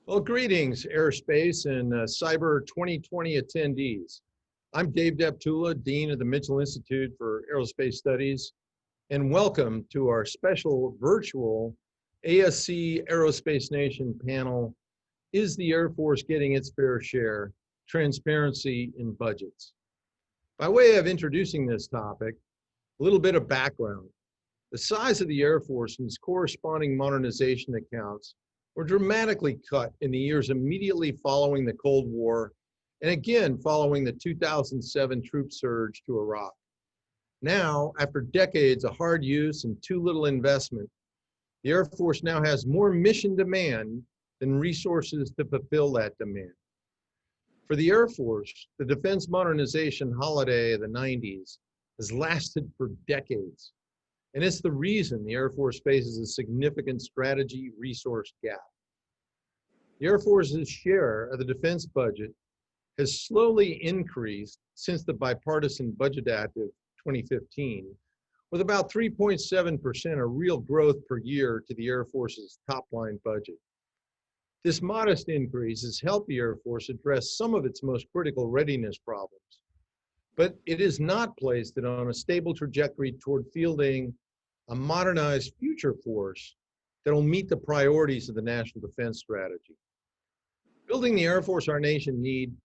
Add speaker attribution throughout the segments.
Speaker 1: Well, greetings, aerospace and cyber 2020 attendees. I'm Dave Deptula, Dean of the Mitchell Institute for Aerospace Studies, and welcome to our special virtual ASC Aerospace Nation panel, Is the Air Force Getting Its Fair Share? Transparency in Budgets. By way of introducing this topic, a little bit of background. The size of the Air Force and its corresponding modernization accounts were dramatically cut in the years immediately following the Cold War, and again following the 2007 troop surge to Iraq. Now, after decades of hard use and too little investment, the Air Force now has more mission demand than resources to fulfill that demand. For the Air Force, the defense modernization holiday of the 90s has lasted for decades. And it's the reason the Air Force faces a significant strategy resource gap. The Air Force's share of the defense budget has slowly increased since the Bipartisan Budget Act of 2015, with about 3.7% of real growth per year to the Air Force's top-line budget. This modest increase has helped the Air Force address some of its most critical readiness problems, but it has not placed it on a stable trajectory toward fielding a modernized future force that will meet the priorities of the national defense strategy. Building the Air Force our nation needs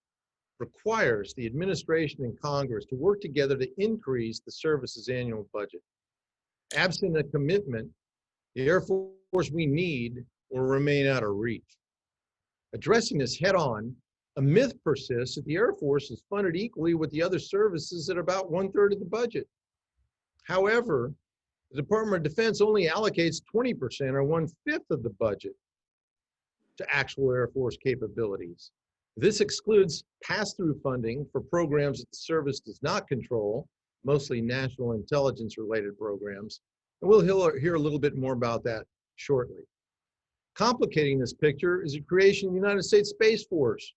Speaker 1: requires the administration and Congress to work together to increase the service's annual budget. Absent a commitment, the Air Force we need will remain out of reach. Addressing this head-on, a myth persists that the Air Force is funded equally with the other services at about 1/3 of the budget. However, the Department of Defense only allocates 20% or 1/5 of the budget to actual Air Force capabilities. This excludes pass-through funding for programs that the service does not control, mostly national intelligence-related programs. And we'll hear a little bit more about that shortly. Complicating this picture is the creation of the United States Space Force,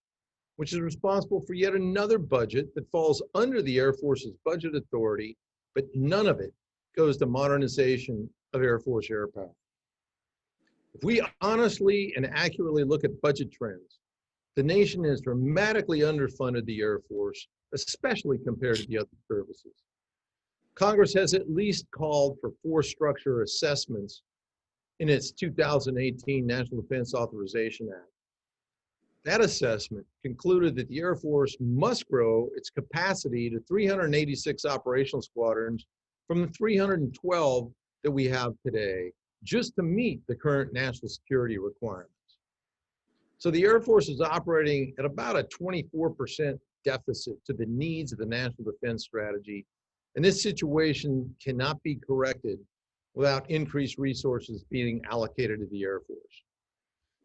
Speaker 1: which is responsible for yet another budget that falls under the Air Force's budget authority, but none of it goes to modernization of Air Force air power. If we honestly and accurately look at budget trends, the nation has dramatically underfunded the Air Force, especially compared to the other services. Congress has at least called for force structure assessments in its 2018 National Defense Authorization Act. That assessment concluded that the Air Force must grow its capacity to 386 operational squadrons from the 312 that we have today, just to meet the current national security requirements. So the Air Force is operating at about a 24% deficit to the needs of the national defense strategy, and this situation cannot be corrected without increased resources being allocated to the Air Force.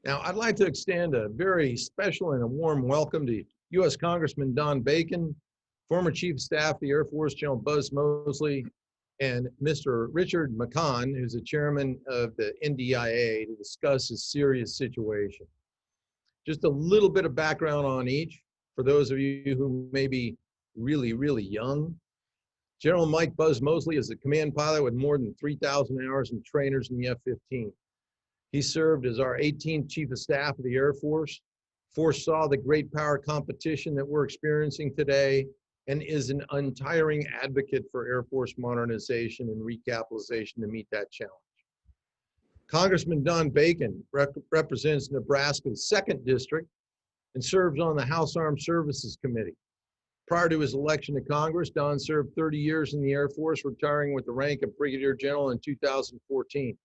Speaker 1: Now, I'd like to extend a very special and a warm welcome to U.S. Congressman Don Bacon, former Chief of Staff of the Air Force, General Buzz Moseley, and Mr. Richard McConn, who's the chairman of the NDIA, to discuss this serious situation. Just a little bit of background on each, for those of you who may be really, really young. General Mike Buzz Moseley is a command pilot with more than 3,000 hours and trainers in the F-15. He served as our 18th Chief of Staff of the Air Force, foresaw the great power competition that we're experiencing today, and is an untiring advocate for Air Force modernization and recapitalization to meet that challenge. Congressman Don Bacon represents Nebraska's 2nd District and serves on the House Armed Services Committee. Prior to his election to Congress, Don served 30 years in the Air Force, retiring with the rank of Brigadier General in 2014.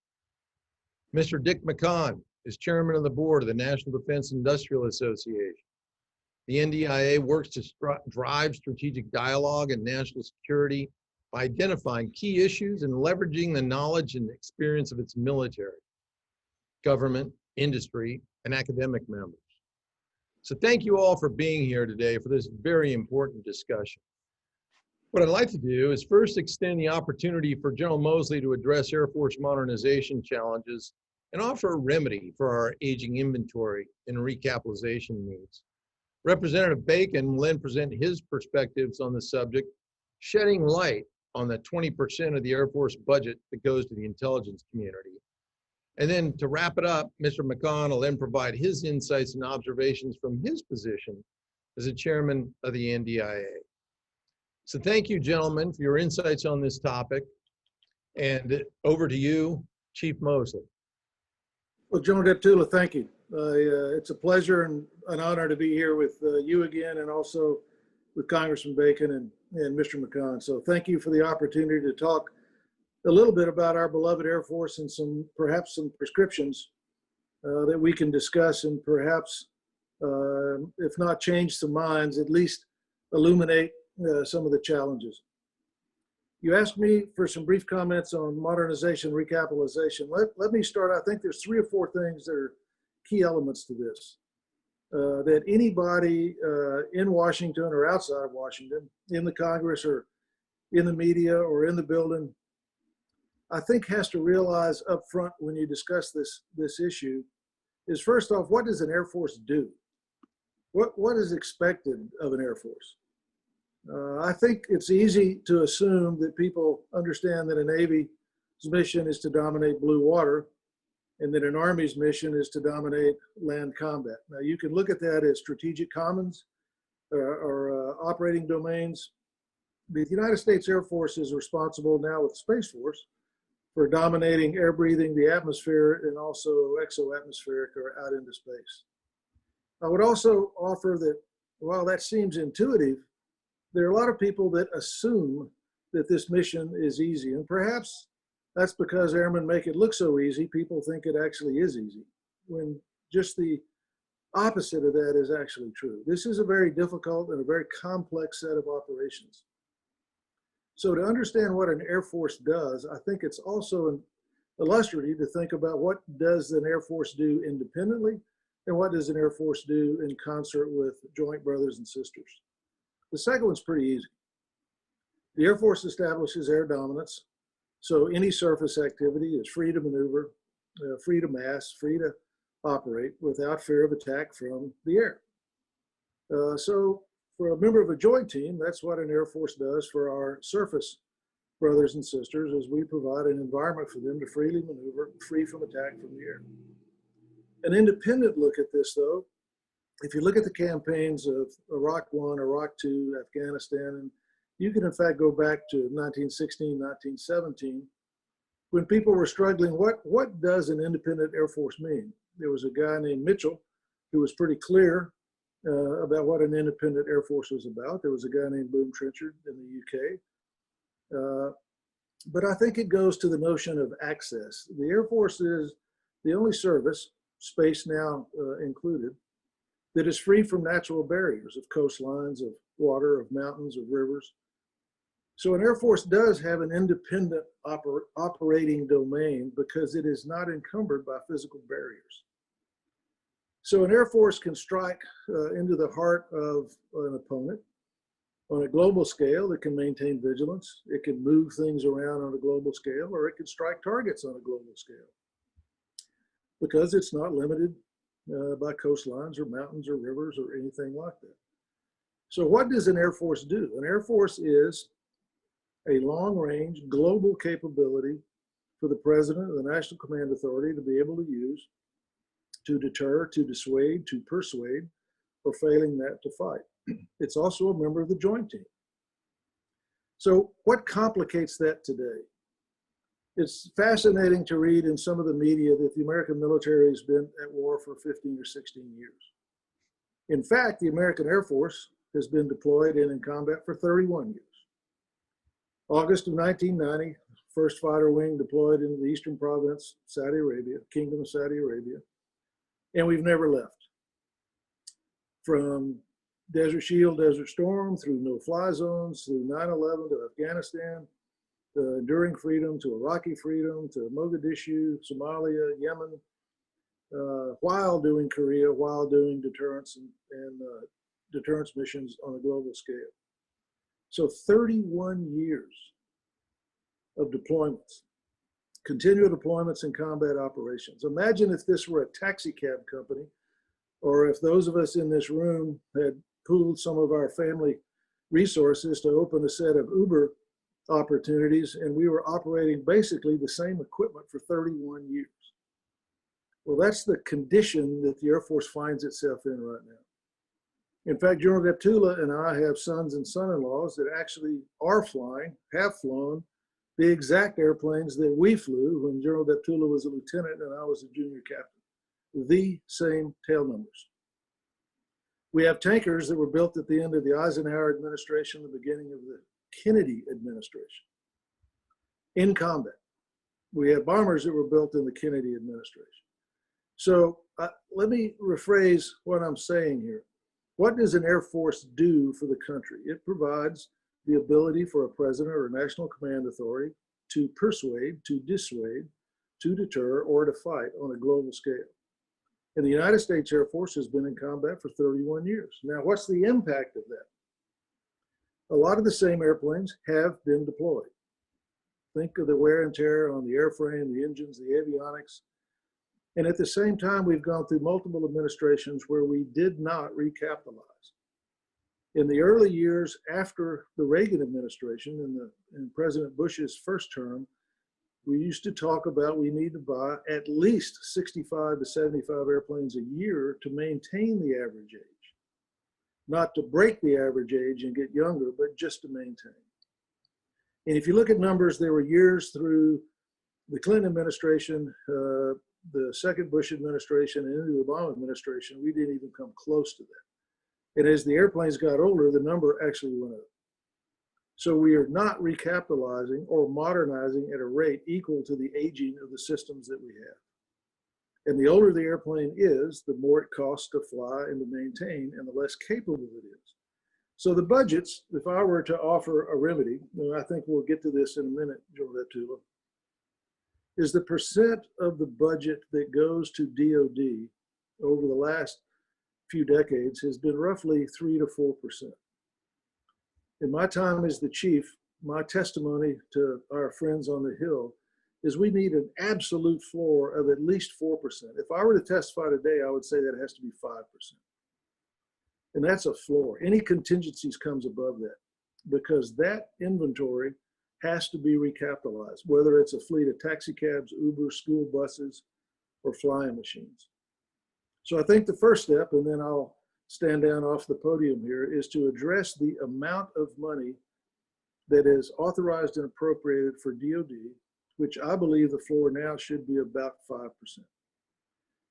Speaker 1: Mr. Dick McConn is chairman of the board of the National Defense Industrial Association. The NDIA works to drive strategic dialogue and national security by identifying key issues and leveraging the knowledge and experience of its military, government, industry, and academic members. So thank you all for being here today for this very important discussion. What I'd like to do is first extend the opportunity for General Moseley to address Air Force modernization challenges and offer a remedy for our aging inventory and recapitalization needs. Representative Bacon will then present his perspectives on the subject, shedding light on the 20% of the Air Force budget that goes to the intelligence community. And then to wrap it up, Mr. McConn will then provide his insights and observations from his position as the chairman of the NDIA. So thank you, gentlemen, for your insights on this topic. And over to you, Chief Moseley.
Speaker 2: Well, General Deptula, thank you. It's a pleasure and an honor to be here with you again, and also with Congressman Bacon and Mr. McConn. So thank you for the opportunity to talk a little bit about our beloved Air Force and perhaps some prescriptions that we can discuss, and perhaps, if not change some minds, at least illuminate some of the challenges. You asked me for some brief comments on modernization, recapitalization. Let me start. I think there's 3 or 4 things that are key elements to this, that anybody in Washington or outside of Washington, in the Congress or in the media or in the building, I think has to realize up front when you discuss this issue is, first off, what does an Air Force do? What is expected of an Air Force? I think it's easy to assume that people understand that a Navy's mission is to dominate blue water, and that an Army's mission is to dominate land combat. Now, you can look at that as strategic commons or operating domains. The United States Air Force is responsible now with Space Force for dominating air breathing, the atmosphere, and also exo-atmospheric or out into space. I would also offer that while that seems intuitive, there are a lot of people that assume that this mission is easy, and perhaps that's because airmen make it look so easy, people think it actually is easy, when just the opposite of that is actually true. This is a very difficult and a very complex set of operations. So to understand what an Air Force does, I think it's also illustrative to think about what does an Air Force do independently, and what does an Air Force do in concert with joint brothers and sisters. The second one's pretty easy. The Air Force establishes air dominance, so any surface activity is free to maneuver, free to mass, free to operate without fear of attack from the air. So for a member of a joint team, that's what an Air Force does for our surface brothers and sisters, is we provide an environment for them to freely maneuver, free from attack from the air. An independent look at this, though, if you look at the campaigns of Iraq I, Iraq II, Afghanistan, and you can in fact go back to 1916, 1917, when people were struggling, what does an independent Air Force mean? There was a guy named Mitchell who was pretty clear about what an independent Air Force was about. There was a guy named Boone Trenchard in the UK. But I think it goes to the notion of access. The Air Force is the only service, space now included, that is free from natural barriers of coastlines, of water, of mountains, of rivers. So an Air Force does have an independent operating domain because it is not encumbered by physical barriers. So an Air Force can strike into the heart of an opponent on a global scale. It can maintain vigilance. It can move things around on a global scale, or it can strike targets on a global scale because it's not limited by coastlines or mountains or rivers or anything like that. So what does an Air Force do? An Air Force is a long-range global capability for the President of the National Command Authority to be able to use to deter, to dissuade, to persuade, or failing that, to fight. It's also a member of the Joint Team. So what complicates that today? It's fascinating to read in some of the media that the American military has been at war for 15 or 16 years. In fact, the American Air Force has been deployed and in combat for 31 years. August of 1990, first fighter wing deployed into the Eastern Province, Saudi Arabia, Kingdom of Saudi Arabia, and we've never left. From Desert Shield, Desert Storm, through no-fly zones, through 9/11 to Afghanistan, to enduring freedom, to Iraqi freedom, to Mogadishu, Somalia, Yemen, while doing Korea, while doing deterrence and deterrence missions on a global scale. So 31 years of deployments, continual deployments and combat operations. Imagine if this were a taxi cab company, or if those of us in this room had pooled some of our family resources to open a set of Uber opportunities, and we were operating basically the same equipment for 31 years. Well, that's the condition that the Air Force finds itself in right now. In fact, General Deptula and I have sons and son-in-laws that actually are flying, have flown the exact airplanes that we flew when General Deptula was a lieutenant and I was a junior captain. The same tail numbers. We have tankers that were built at the end of the Eisenhower administration, the beginning of the Kennedy administration, in combat. We have bombers that were built in the Kennedy administration. So let me rephrase what I'm saying here. What does an Air Force do for the country? It provides the ability for a president or a national command authority to persuade, to dissuade, to deter, or to fight on a global scale. And the United States Air Force has been in combat for 31 years. Now, what's the impact of that? A lot of the same airplanes have been deployed. Think of the wear and tear on the airframe, the engines, the avionics. And at the same time, we've gone through multiple administrations where we did not recapitalize. In the early years after the Reagan administration, in President Bush's first term, we used to talk about we need to buy at least 65 to 75 airplanes a year to maintain the average age. Not to break the average age and get younger, but just to maintain. And if you look at numbers, there were years through the Clinton administration, the second Bush administration, and into the Obama administration, we didn't even come close to that. And as the airplanes got older, the number actually went up. So we are not recapitalizing or modernizing at a rate equal to the aging of the systems that we have. And the older the airplane is, the more it costs to fly and to maintain, and the less capable it is. So the budgets, if I were to offer a remedy, and I think we'll get to this in a minute, General Deptula, is the percent of the budget that goes to DoD over the last few decades has been roughly 3 to 4%. In my time as the chief, my testimony to our friends on the Hill is we need an absolute floor of at least 4%. If I were to testify today, I would say that it has to be 5%. And that's a floor. Any contingencies comes above that because that inventory has to be recapitalized, whether it's a fleet of taxi cabs, Uber, school buses, or flying machines. So I think the first step, and then I'll stand down off the podium here, is to address the amount of money that is authorized and appropriated for DoD, which I believe the floor now should be about 5%.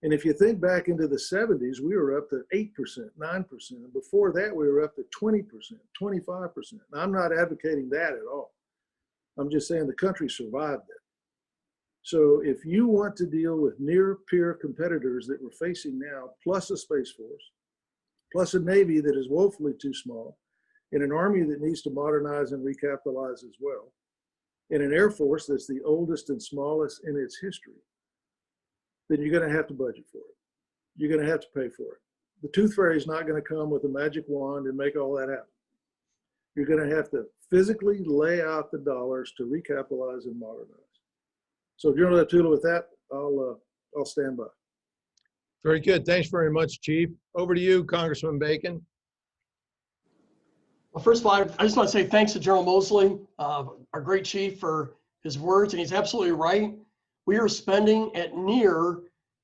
Speaker 2: And if you think back into the 70s, we were up to 8%, 9%. And before that, we were up to 20%, 25%. Now, I'm not advocating that at all. I'm just saying the country survived that. So if you want to deal with near-peer competitors that we're facing now, plus a Space Force, plus a Navy that is woefully too small, and an Army that needs to modernize and recapitalize as well, and an Air Force that's the oldest and smallest in its history, then you're going to have to budget for it. You're going to have to pay for it. The tooth fairy is not going to come with a magic wand and make all that happen. You're going to have to physically lay out the dollars to recapitalize and modernize. So General Deptula, with that, I'll stand by.
Speaker 1: Very good. Thanks very much, Chief. Over to you, Congressman Bacon.
Speaker 3: Well, first of all, I just want to say thanks to General Moseley, our great chief, for his words, and he's absolutely right. We are spending at near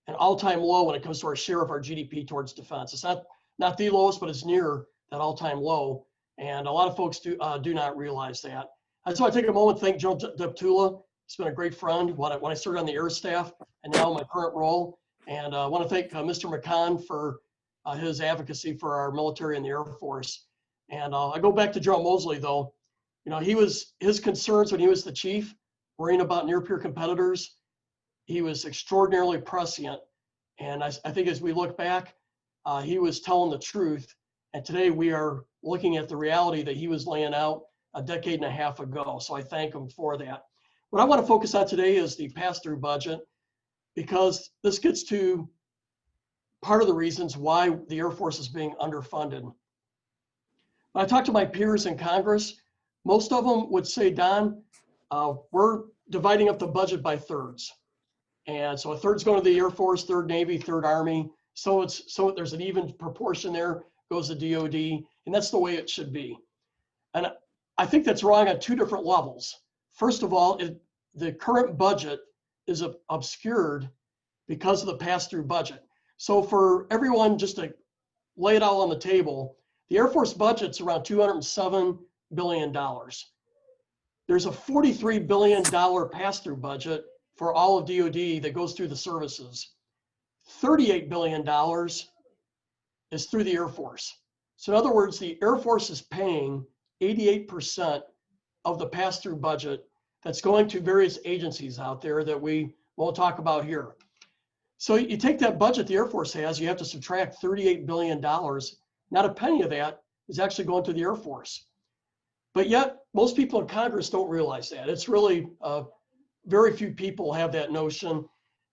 Speaker 3: an all-time low when it comes to our share of our GDP towards defense. It's not the lowest, but it's near that all-time low, and a lot of folks do not realize that. I just want to take a moment to thank General Deptula. He's been a great friend when I started on the Air Staff and now my current role. And I want to thank Mr. McConn for his advocacy for our military and the Air Force. And I go back to General Moseley, though. You know, his concerns when he was the chief, worrying about near-peer competitors, he was extraordinarily prescient. And I think as we look back, he was telling the truth. And today we are looking at the reality that he was laying out a decade and a half ago. So I thank him for that. What I want to focus on today is the pass-through budget, because this gets to part of the reasons why the Air Force is being underfunded. When I talk to my peers in Congress, most of them would say, Don, we're dividing up the budget by thirds. And so a third's going to the Air Force, third Navy, third Army. So there's an even proportion there, goes to DoD, and that's the way it should be. And I think that's wrong on two different levels. First of all, the current budget is obscured because of the pass-through budget. So for everyone, just to lay it all on the table, the Air Force budget's around $207 billion. There's a $43 billion pass-through budget for all of DoD that goes through the services. $38 billion is through the Air Force. So in other words, the Air Force is paying 88% of the pass-through budget that's going to various agencies out there that we won't talk about here. So you take that budget the Air Force has, you have to subtract $38 billion. Not a penny of that is actually going to the Air Force. But yet, most people in Congress don't realize that. It's really, very few people have that notion.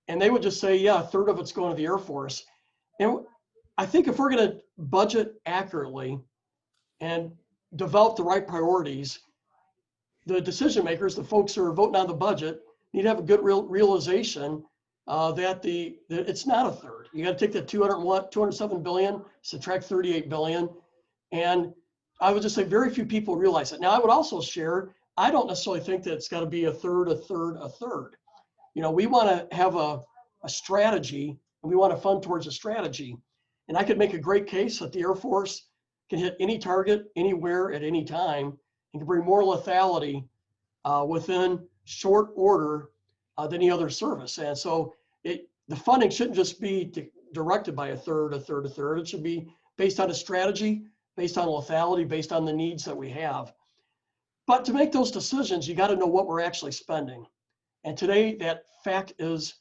Speaker 3: And they would just say, yeah, a third of it's going to the Air Force. And I think if we're going to budget accurately and develop the right priorities, the decision makers, the folks who are voting on the budget, need to have a good realization that it's not a third. You got to take that 207 billion, subtract 38 billion. And I would just say very few people realize it. Now, I would also share, I don't necessarily think that it's got to be a third, a third, a third. You know, we want to have a strategy, and we want to fund towards a strategy. And I could make a great case that the Air Force can hit any target, anywhere, at any time, and can bring more lethality within short order than any other service. And so the funding shouldn't just be directed by a third, a third, a third. It should be based on a strategy, based on lethality, based on the needs that we have. But to make those decisions, you got to know what we're actually spending. And today, that fact is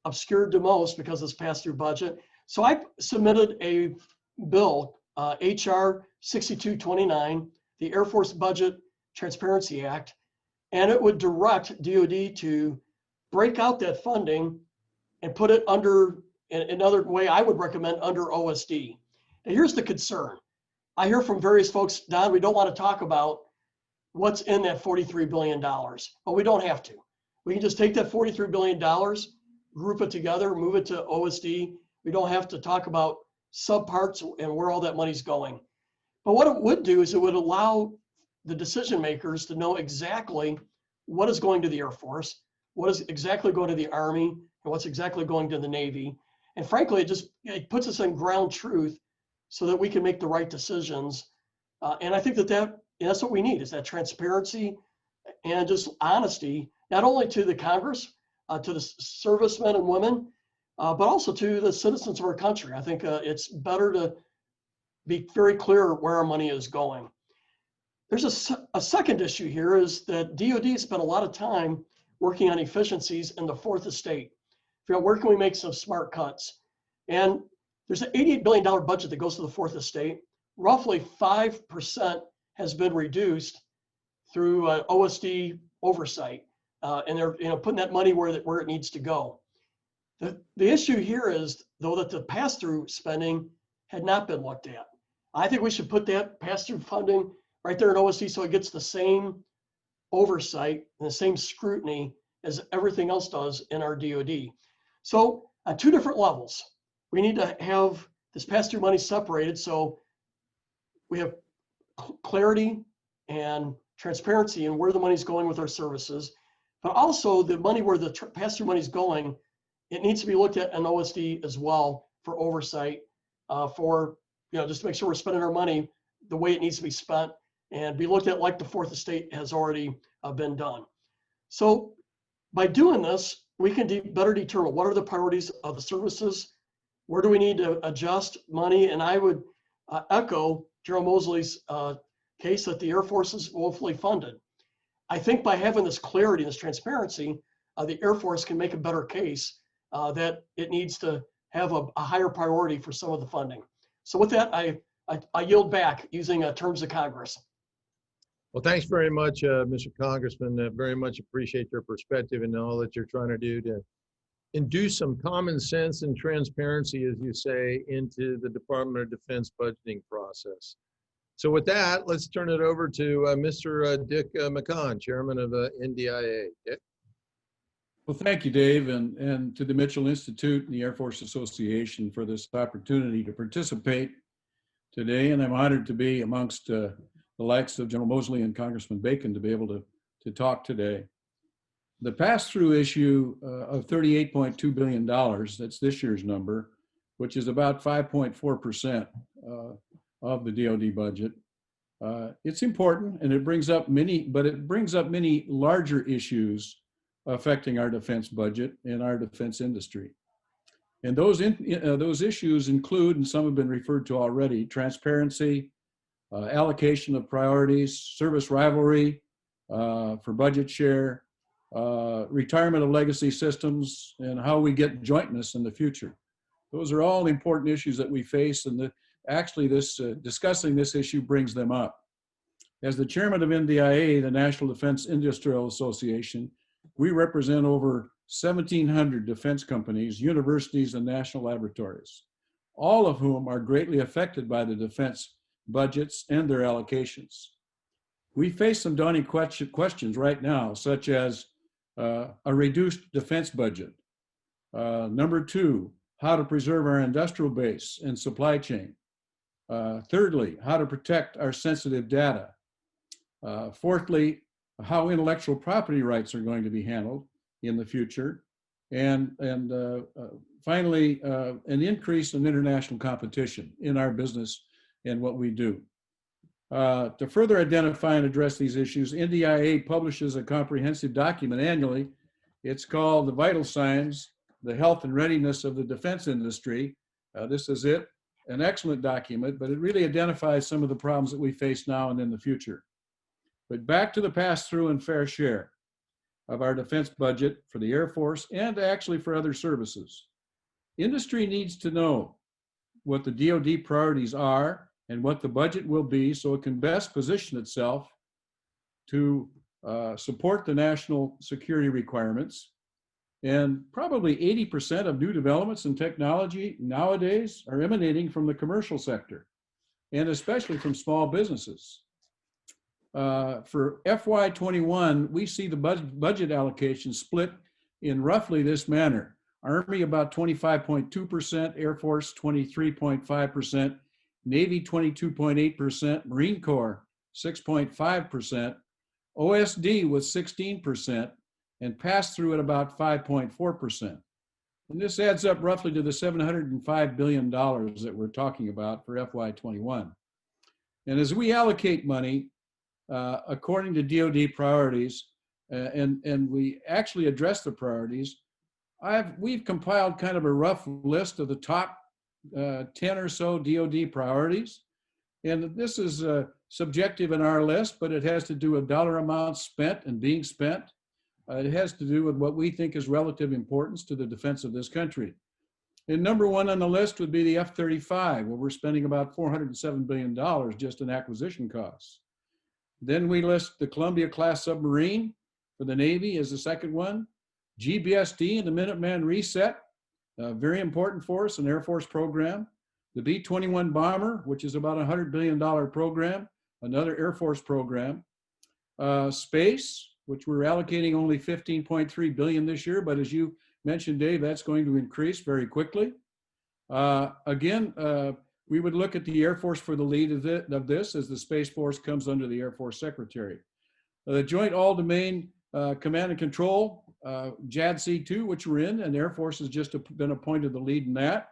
Speaker 3: obscured to most because of this pass-through budget. So I submitted a bill, HR 6229, the Air Force Budget Transparency Act, and it would direct DoD to break out that funding and put it under, another way I would recommend, under OSD. Now here's the concern. I hear from various folks, Don, we don't want to talk about what's in that $43 billion. But we don't have to. We can just take that $43 billion, group it together, move it to OSD. We don't have to talk about subparts and where all that money's going. But what it would do is it would allow the decision makers to know exactly what is going to the Air Force, what is exactly going to the Army, and what's exactly going to the Navy. And frankly, it puts us in ground truth so that we can make the right decisions. And I think that's what we need, is that transparency and just honesty, not only to the Congress, to the servicemen and women, but also to the citizens of our country. I think it's better to be very clear where our money is going. There's a second issue here, is that DoD spent a lot of time working on efficiencies in the fourth estate. Where can we make some smart cuts? And there's an $88 billion budget that goes to the fourth estate. Roughly 5% has been reduced through OSD oversight, and they're putting that money where it needs to go. The issue here is, though, that the pass-through spending had not been looked at. I think we should put that pass-through funding right there in OSD so it gets the same oversight and the same scrutiny as everything else does in our DoD. So on two different levels, we need to have this pass-through money separated so we have clarity and transparency in where the money's going with our services, but also the money where the pass-through money's going, it needs to be looked at in OSD as well for oversight, just to make sure we're spending our money the way it needs to be spent and be looked at like the fourth estate has already been done. So by doing this, we can better determine what are the priorities of the services, where do we need to adjust money, and I would echo General Moseley's case that the Air Force is woefully funded. I think by having this clarity and this transparency, the Air Force can make a better case that it needs to have a higher priority for some of the funding. So with that, I yield back using terms of Congress.
Speaker 1: Well, thanks very much, Mr. Congressman. Very much appreciate your perspective and all that you're trying to do to induce some common sense and transparency, as you say, into the Department of Defense budgeting process. So with that, let's turn it over to Mr. Dick McConn, Chairman of NDIA. Dick?
Speaker 4: Well, thank you, Dave, and to the Mitchell Institute and the Air Force Association for this opportunity to participate today. And I'm honored to be amongst the likes of General Moseley and Congressman Bacon to be able to talk today. The pass-through issue of $38.2 billion, that's this year's number, which is about 5.4% of the DoD budget. It's important, and it brings up many larger issues affecting our defense budget and our defense industry. And those issues include, and some have been referred to already, transparency, allocation of priorities, service rivalry for budget share, retirement of legacy systems, and how we get jointness in the future. Those are all important issues that we face, and discussing this issue brings them up. As the chairman of NDIA, the National Defense Industrial Association, we represent over 1,700 defense companies, universities, and national laboratories, all of whom are greatly affected by the defense budgets and their allocations. We face some daunting questions right now, such as a reduced defense budget. Number two, how to preserve our industrial base and supply chain. Thirdly, how to protect our sensitive data. Fourthly, how intellectual property rights are going to be handled in the future. And finally, an increase in international competition in our business and what we do. To further identify and address these issues, NDIA publishes a comprehensive document annually. It's called The Vital Signs, the Health and Readiness of the Defense Industry. This is it, an excellent document, but it really identifies some of the problems that we face now and in the future. But back to the pass-through and fair share of our defense budget for the Air Force and actually for other services. Industry needs to know what the DoD priorities are and what the budget will be so it can best position itself to support the national security requirements. And probably 80% of new developments in technology nowadays are emanating from the commercial sector, and especially from small businesses. For FY21, we see the budget allocation split in roughly this manner. Army about 25.2%, Air Force 23.5%, Navy 22.8%, Marine Corps 6.5%, OSD was 16%, and pass-through at about 5.4%. And this adds up roughly to the $705 billion that we're talking about for FY21. And as we allocate money, according to DoD priorities, and we actually address the priorities, we've compiled kind of a rough list of the top 10 or so DoD priorities. And this is subjective in our list, but it has to do with dollar amounts spent and being spent. It has to do with what we think is relative importance to the defense of this country. And number one on the list would be the F-35, where we're spending about $407 billion just in acquisition costs. Then we list the Columbia-class submarine for the Navy as the second one. GBSD and the Minuteman reset, very important for us, an Air Force program. The B-21 bomber, which is about a $100 billion program, another Air Force program. Space, which we're allocating only $15.3 billion this year, but as you mentioned, Dave, that's going to increase very quickly. Again, we would look at the Air Force for the lead of this as the Space Force comes under the Air Force Secretary. The Joint All-Domain Command and Control, JADC2, which we're in, and the Air Force has just been appointed the lead in that.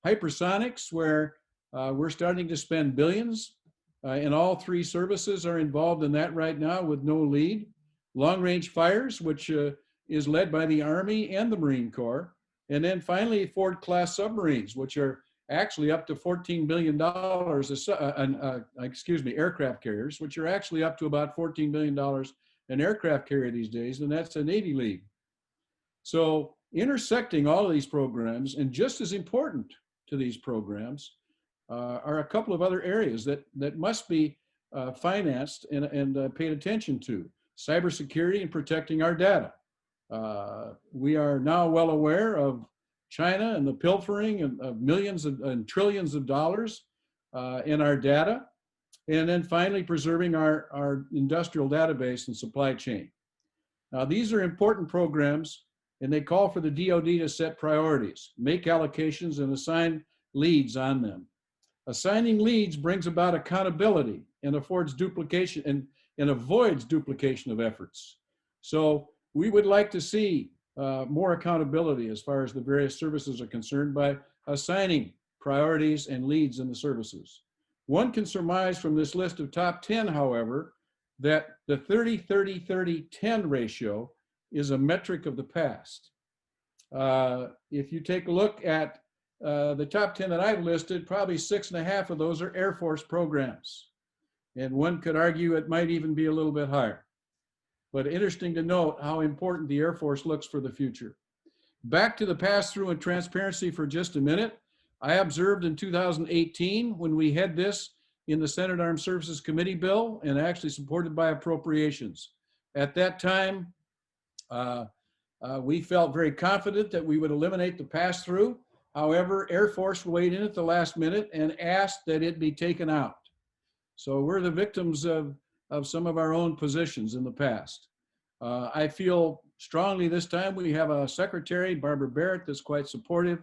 Speaker 4: Hypersonics, where we're starting to spend billions, and all three services are involved in that right now with no lead. Long-range fires, which is led by the Army and the Marine Corps. And then finally, Ford-class submarines, which are actually up to $14 billion, aircraft carriers, which are actually up to about $14 billion an aircraft carrier these days, and that's a Navy lead. So intersecting all of these programs, and just as important to these programs, are a couple of other areas that must be financed and paid attention to. Cybersecurity and protecting our data. We are now well aware of China and the pilfering of millions and trillions of dollars in our data. And then finally, preserving our industrial database and supply chain. Now, these are important programs, and they call for the DoD to set priorities, make allocations, and assign leads on them. Assigning leads brings about accountability and affords duplication and avoids duplication of efforts. So We would like to see more accountability as far as the various services are concerned by assigning priorities and leads in the services. One can surmise from this list of top 10, however, that the 30-30-30-10 ratio is a metric of the past. If you take a look at the top 10 that I've listed, probably 6.5 of those are Air Force programs. And one could argue it might even be a little bit higher. But interesting to note how important the Air Force looks for the future. Back to the pass-through and transparency for just a minute. I observed in 2018 when we had this in the Senate Armed Services Committee bill and actually supported by appropriations. At that time, we felt very confident that we would eliminate the pass-through. However, Air Force weighed in at the last minute and asked that it be taken out. So we're the victims of some of our own positions in the past. I feel strongly this time we have a secretary, Barbara Barrett, that's quite supportive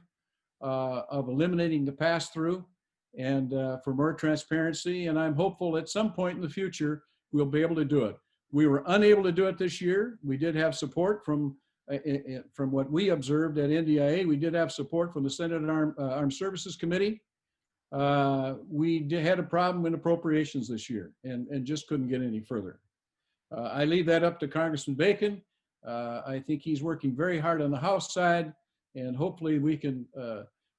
Speaker 4: of eliminating the pass-through and for more transparency. And I'm hopeful at some point in the future, we'll be able to do it. We were unable to do it this year. We did have support from what we observed at NDIA. We did have support from the Senate Armed Services Committee. We had a problem in appropriations this year and just couldn't get any further. I leave that up to Congressman Bacon. I think he's working very hard on the House side, and hopefully we can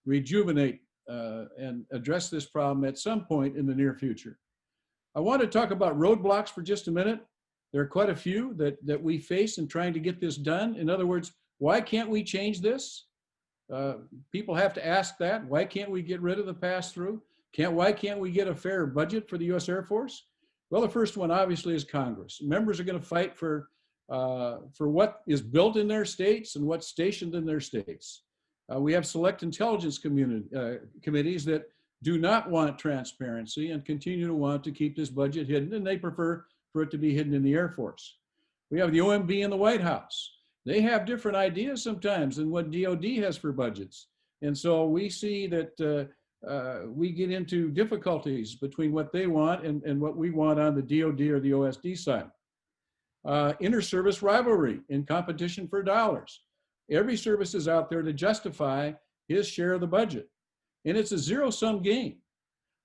Speaker 4: rejuvenate and address this problem at some point in the near future. I want to talk about roadblocks for just a minute. There are quite a few that we face in trying to get this done. In other words, why can't we change this? People have to ask that. Why can't we get rid of the pass-through? Why can't we get a fair budget for the U.S. Air Force? Well, the first one obviously is Congress. Members are going to fight for what is built in their states and what's stationed in their states. We have select intelligence committees that do not want transparency and continue to want to keep this budget hidden, and they prefer for it to be hidden in the Air Force. We have the OMB in the White House. They have different ideas sometimes than what DoD has for budgets. And so we see that we get into difficulties between what they want and what we want on the DoD or the OSD side. Inter-service rivalry in competition for dollars. Every service is out there to justify his share of the budget. And it's a zero-sum game.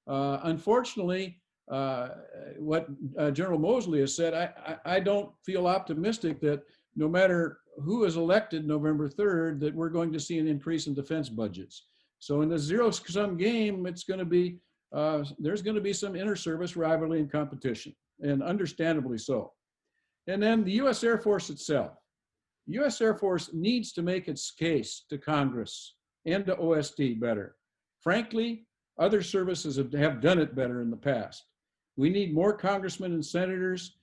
Speaker 4: Unfortunately, what General Moseley has said, I don't feel optimistic that no matter who is elected November 3rd, that we're going to see an increase in defense budgets. So in the zero-sum game, it's going to be, there's going to be some inter-service rivalry and competition, and understandably so. And then the U.S. Air Force itself. The U.S. Air Force needs to make its case to Congress and to OSD better. Frankly, other services have done it better in the past. We need more congressmen and senators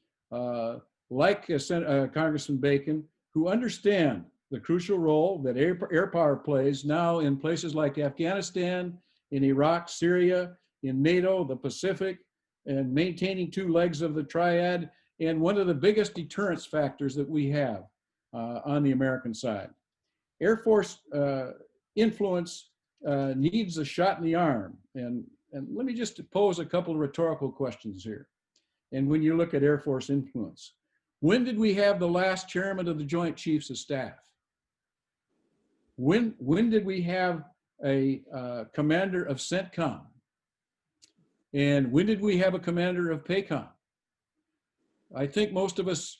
Speaker 4: like Congressman Bacon who understand the crucial role that air power plays now in places like Afghanistan, in Iraq, Syria, in NATO, the Pacific, and maintaining two legs of the triad, and one of the biggest deterrence factors that we have on the American side. Air Force influence needs a shot in the arm. And let me just pose a couple of rhetorical questions here. And when you look at Air Force influence, when did we have the last chairman of the Joint Chiefs of Staff? When did we have a commander of CENTCOM? And when did we have a commander of PACOM? I think most of us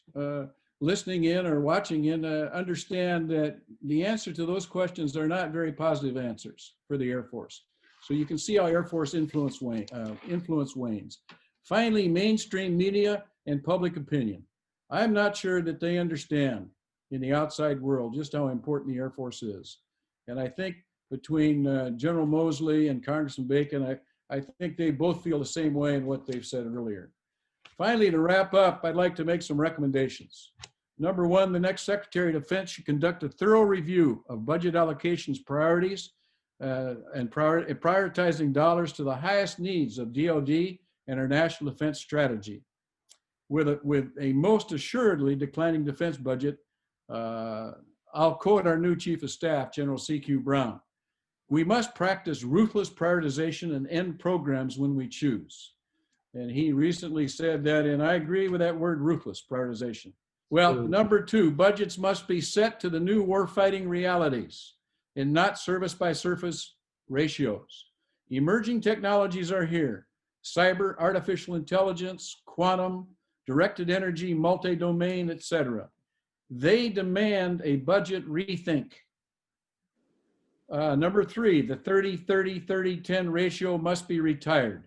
Speaker 4: listening in or watching in understand that the answer to those questions are not very positive answers for the Air Force. So you can see how Air Force influence wanes. Finally, mainstream media and public opinion. I'm not sure that they understand in the outside world just how important the Air Force is. And I think between General Moseley and Congressman Bacon, I think they both feel the same way in what they've said earlier. Finally, to wrap up, I'd like to make some recommendations. Number one, the next Secretary of Defense should conduct a thorough review of budget allocations priorities and prioritizing dollars to the highest needs of DoD and our national defense strategy. With a most assuredly declining defense budget, I'll quote our new Chief of Staff, General C.Q. Brown. We must practice ruthless prioritization and end programs when we choose. And he recently said that, and I agree with that word, ruthless prioritization. Well, number 2, budgets must be set to the new warfighting realities and not service by surface ratios. Emerging technologies are here: cyber, artificial intelligence, quantum, directed energy, multi-domain, etc. They demand a budget rethink. Number 3, the 30-30-30-10 ratio must be retired,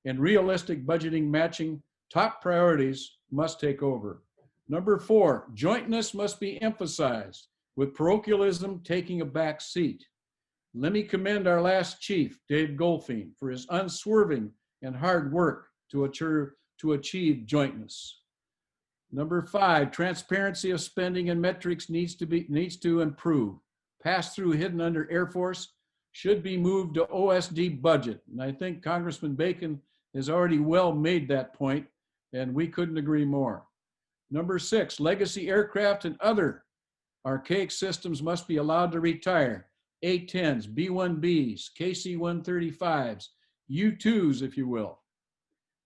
Speaker 4: and realistic budgeting matching top priorities must take over. Number 4, jointness must be emphasized, with parochialism taking a back seat. Let me commend our last chief, Dave Goldfein, for his unswerving and hard work to achieve jointness. Number 5, transparency of spending and metrics needs to improve. Pass-through hidden under Air Force should be moved to OSD budget. And I think Congressman Bacon has already well made that point, and we couldn't agree more. Number 6, legacy aircraft and other archaic systems must be allowed to retire. A-10s, B-1Bs, KC-135s, U-2s, if you will.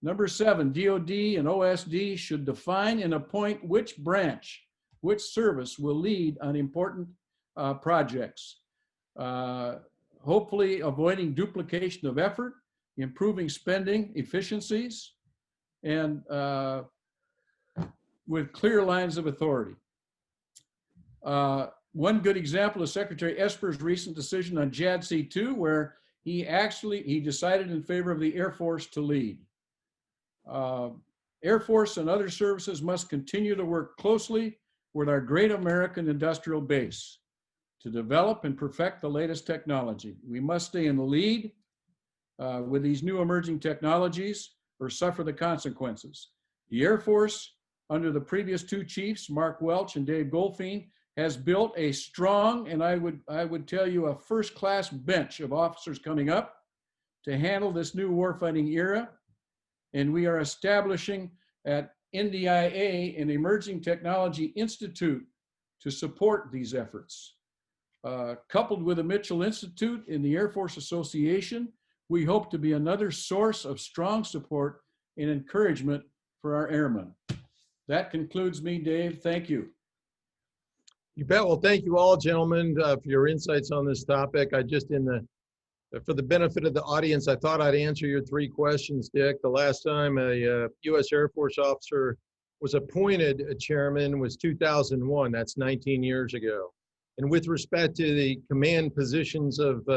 Speaker 4: Number 7, DoD and OSD should define and appoint which branch, which service will lead on important projects, hopefully avoiding duplication of effort, improving spending efficiencies, and with clear lines of authority. One good example is Secretary Esper's recent decision on JADC2, where he decided in favor of the Air Force to lead. Air Force and other services must continue to work closely with our great American industrial base to develop and perfect the latest technology. We must stay in the lead with these new emerging technologies or suffer the consequences. The Air Force, under the previous 2 chiefs, Mark Welch and Dave Goldfein, has built a strong, and I would tell you, a first-class bench of officers coming up to handle this new warfighting era. And we are establishing at NDIA an Emerging Technology Institute to support these efforts. Coupled with the Mitchell Institute and the Air Force Association, we hope to be another source of strong support and encouragement for our airmen. That concludes me, Dave. Thank you.
Speaker 1: You bet. Well, thank you all, gentlemen, for your insights on this topic. For the benefit of the audience, I thought I'd answer your 3 questions, Dick. The last time a U.S. Air Force officer was appointed a chairman was 2001. That's 19 years ago. And with respect to the command positions of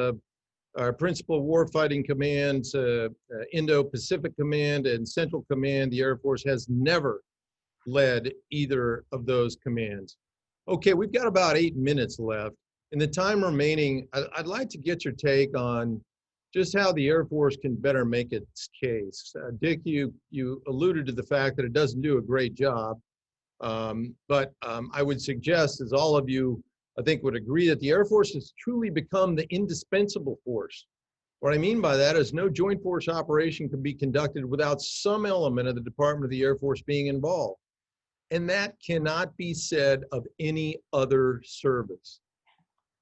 Speaker 1: our principal warfighting commands, Indo-Pacific Command and Central Command, the Air Force has never led either of those commands. Okay, we've got about 8 minutes left. In the time remaining, I'd like to get your take on just how the Air Force can better make its case. Dick, you alluded to the fact that it doesn't do a great job, but I would suggest, as all of you, I think, would agree, that the Air Force has truly become the indispensable force. What I mean by that is no joint force operation can be conducted without some element of the Department of the Air Force being involved. And that cannot be said of any other service.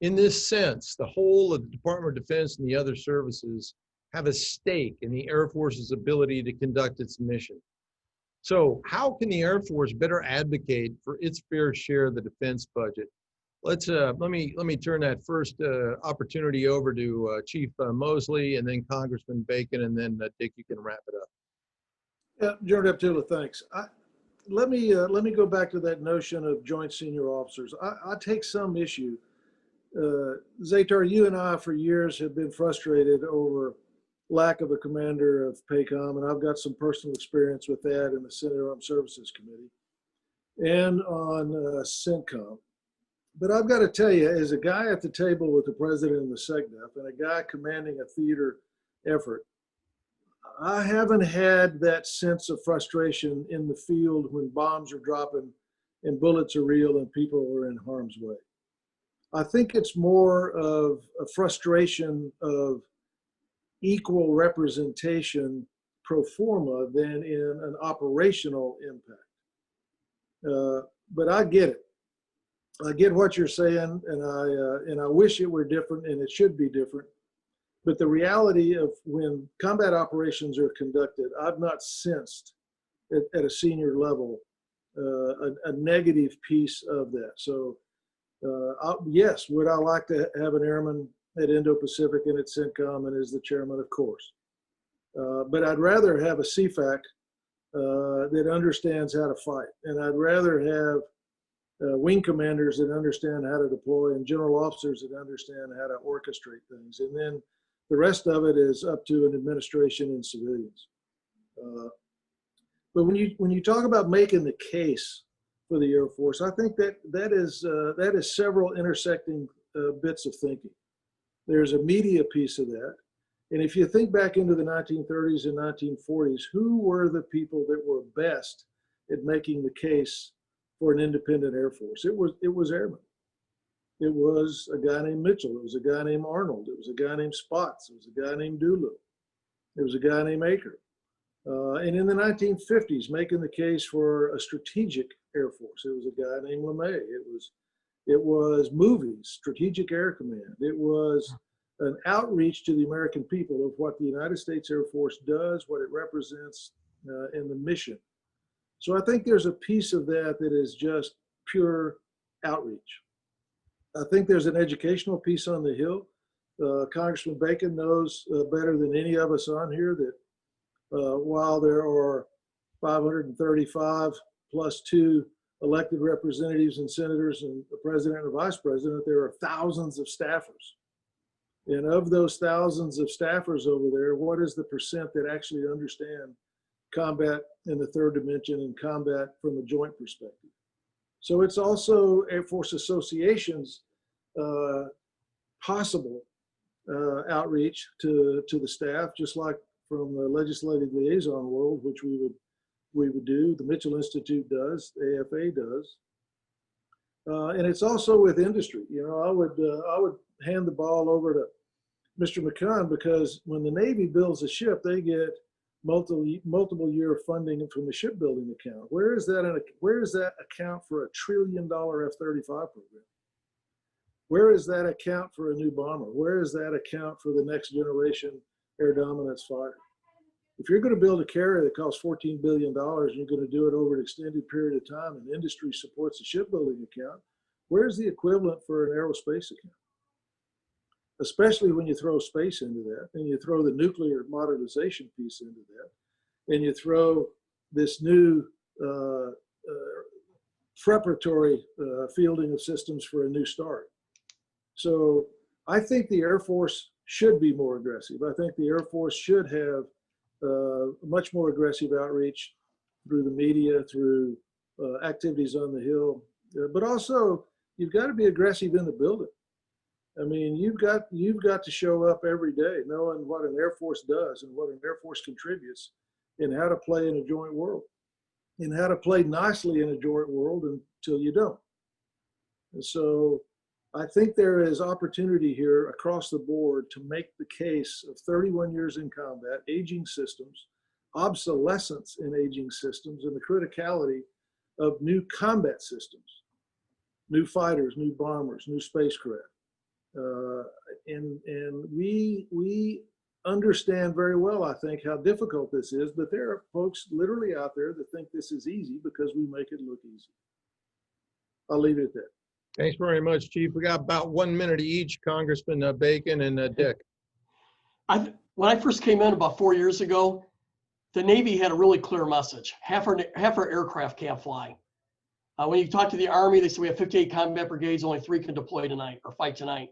Speaker 1: In this sense, the whole of the Department of Defense and the other services have a stake in the Air Force's ability to conduct its mission. So how can the Air Force better advocate for its fair share of the defense budget? Let me turn that first opportunity over to Chief Moseley, and then Congressman Bacon, and then Dick, you can wrap it up.
Speaker 2: Yeah, General Deptula, thanks. Let me go back to that notion of joint senior officers. I take some issue. Zaytar, you and I for years have been frustrated over lack of a commander of PACOM, and I've got some personal experience with that in the Senate Armed Services Committee and on CENTCOM. But I've got to tell you, as a guy at the table with the president and the SecDef and a guy commanding a theater effort, I haven't had that sense of frustration in the field when bombs are dropping and bullets are real and people are in harm's way. I think it's more of a frustration of equal representation pro forma than in an operational impact. But I get it. I get what you're saying, and I wish it were different, and it should be different. But the reality of when combat operations are conducted, I've not sensed at a senior level a negative piece of that. So yes, would I like to have an airman at Indo-Pacific and at CENTCOM and as the chairman? Of course. But I'd rather have a CFAC that understands how to fight. And I'd rather have wing commanders that understand how to deploy and general officers that understand how to orchestrate things. And then the rest of it is up to an administration and civilians. But when you talk about making the case for the Air Force, I think that is several intersecting bits of thinking. There's a media piece of that. And if you think back into the 1930s and 1940s, who were the people that were best at making the case for an independent Air Force? It was airmen. It was a guy named Mitchell. It was a guy named Arnold. It was a guy named Spotts. It was a guy named Doolittle. It was a guy named Aker. And in the 1950s, making the case for a strategic Air Force, it was a guy named LeMay. It was movies, Strategic Air Command. It was an outreach to the American people of what the United States Air Force does, what it represents, and the mission. So I think there's a piece of that is just pure outreach. I think there's an educational piece on the Hill. Congressman Bacon knows better than any of us on here that while there are 535 plus 2 elected representatives and senators and the president and vice president, there are thousands of staffers. And of those thousands of staffers over there, what is the percent that actually understand combat in the third dimension and combat from a joint perspective? So it's also Air Force Association's possible outreach to the staff, just like from the legislative liaison world, which we would do. The Mitchell Institute does, the AFA does, and it's also with industry. You know, I would hand the ball over to Mr. McConn, because when the Navy builds a ship, they get multiple year funding from the shipbuilding account. Where is that account for a $1 trillion F-35 program? Where is that account for a new bomber? Where is that account for the next generation air dominance fighter? If you're going to build a carrier that costs $14 billion and you're going to do it over an extended period of time and industry supports a shipbuilding account, where's the equivalent for an aerospace account? Especially when you throw space into that and you throw the nuclear modernization piece into that and you throw this new preparatory fielding of systems for a new start. So I think the Air Force should be more aggressive. I think the Air Force should have much more aggressive outreach through the media, through activities on the Hill, but also you've got to be aggressive in the building. I mean, you've got to show up every day knowing what an Air Force does and what an Air Force contributes and how to play in a joint world and how to play nicely in a joint world until you don't. And so I think there is opportunity here across the board to make the case of 31 years in combat, aging systems, obsolescence in aging systems, and the criticality of new combat systems, new fighters, new bombers, new spacecraft. And we understand very well, I think, how difficult this is, but there are folks literally out there that think this is easy because we make it look easy. I'll leave it at that.
Speaker 1: Thanks very much, Chief. We got about 1 minute each, Congressman Bacon and Dick.
Speaker 3: When I first came in about 4 years ago, the Navy had a really clear message. Half our aircraft can't fly. When you talk to the Army, they say we have 58 combat brigades, only 3 can deploy tonight or fight tonight.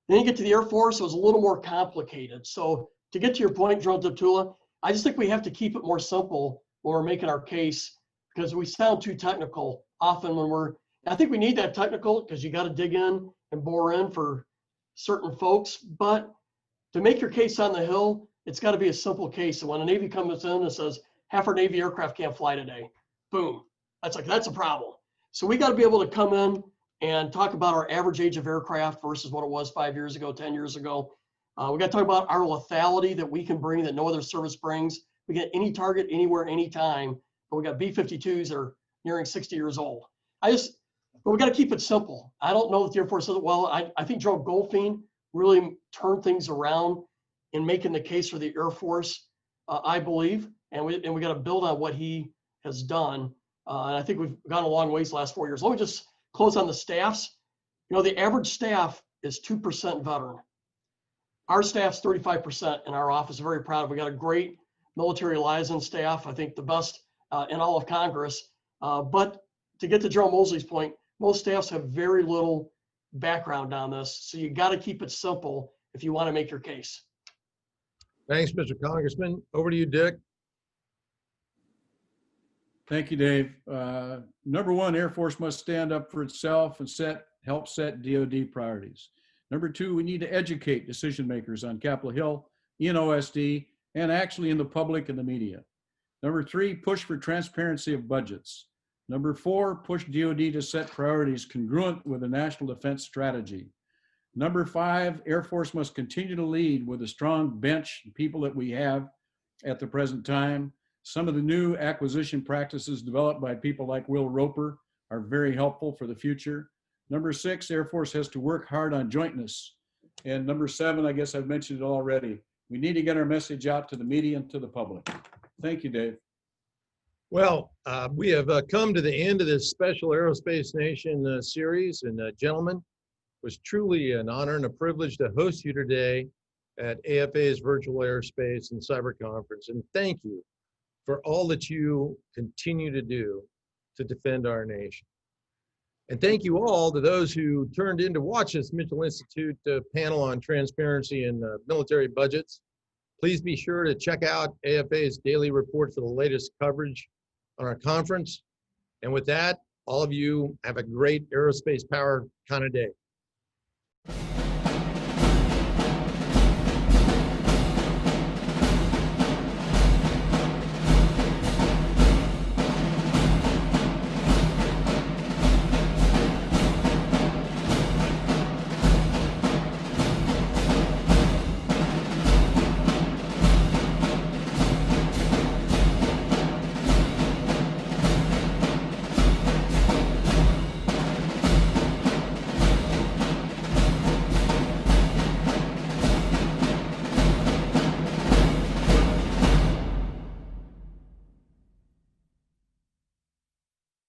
Speaker 3: Then you get to the Air Force, it was a little more complicated. So to get to your point, General Deptula, I just think we have to keep it more simple when we're making our case, because we sound too technical often when I think we need that technical because you got to dig in and bore in for certain folks. But to make your case on the Hill, it's got to be a simple case. So when a Navy comes in and says, half our Navy aircraft can't fly today, boom, that's a problem. So we got to be able to come in and talk about our average age of aircraft versus what it was 5 years ago, 10 years ago. We got to talk about our lethality that we can bring that no other service brings. We get any target, anywhere, anytime. But we got B-52s that are nearing 60 years old. But we got to keep it simple. I don't know if the Air Force does it well. I think General Goldfein really turned things around in making the case for the Air Force, I believe. And we got to build on what he has done. And I think we've gone a long ways the last 4 years. Let me just close on the staffs. You know, the average staff is 2% veteran. Our staff's 35% in our office. Very proud. We got a great military liaison staff. I think the best in all of Congress. But to get to General Moseley's point, most staffs have very little background on this. So you got to keep it simple if you want to make your case.
Speaker 1: Thanks, Mr. Congressman. Over to you, Dick.
Speaker 4: Thank you, Dave. Number one, Air Force must stand up for itself and help set DoD priorities. Number two, we need to educate decision makers on Capitol Hill, in OSD, and actually in the public and the media. Number three, push for transparency of budgets. Number four, push DoD to set priorities congruent with the national defense strategy. Number five, Air Force must continue to lead with a strong bench of people that we have at the present time. Some of the new acquisition practices developed by people like Will Roper are very helpful for the future. Number six, Air Force has to work hard on jointness. And number seven, I guess I've mentioned it already. We need to get our message out to the media and to the public. Thank you, Dave.
Speaker 1: Well, we have come to the end of this special Aerospace Nation series. And gentlemen, it was truly an honor and a privilege to host you today at AFA's Virtual Aerospace and Cyber Conference. And thank you for all that you continue to do to defend our nation. And thank you all to those who turned in to watch this Mitchell Institute panel on transparency and military budgets. Please be sure to check out AFA's daily report for the latest coverage on our conference. And with that, all of you have a great aerospace power kind of day.